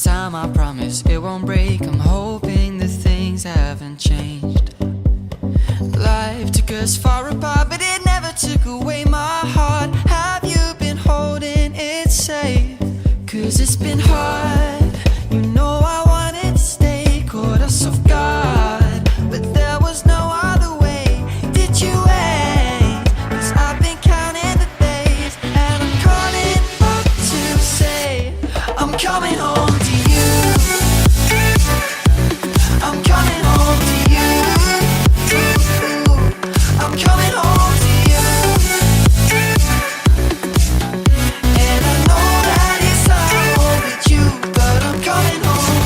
time, I promise it won't break. I'm hoping that things haven't changed. Life took us far apart, but it never took away my heart. Have you been holding it safe? 'Cause it's been hard. You know I wanted to stay, caught us off guard, but there was no other way. Did you wait? 'Cause I've been counting the days, and I'm calling up to say I'm coming home to you. I'm coming home to you. I'm coming home to you. And I know that it's hard with you, but I'm coming home.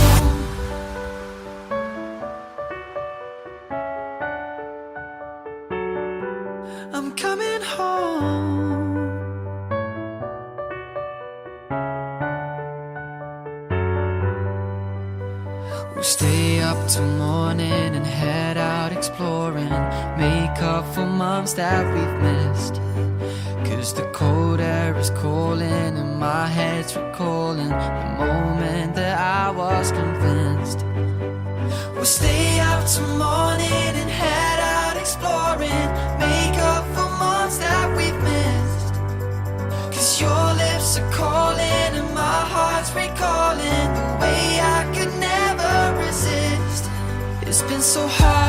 I'm coming home. We'll stay up till morning and head out exploring, make up for months that we've missed. 'Cause the cold air is calling and my head's recalling the moment that I was convinced. We'll stay up till morning and head out exploring, make up for months that we've missed. 'Cause your lips are calling and my heart's recalling the way I could never resist. It's been so hard.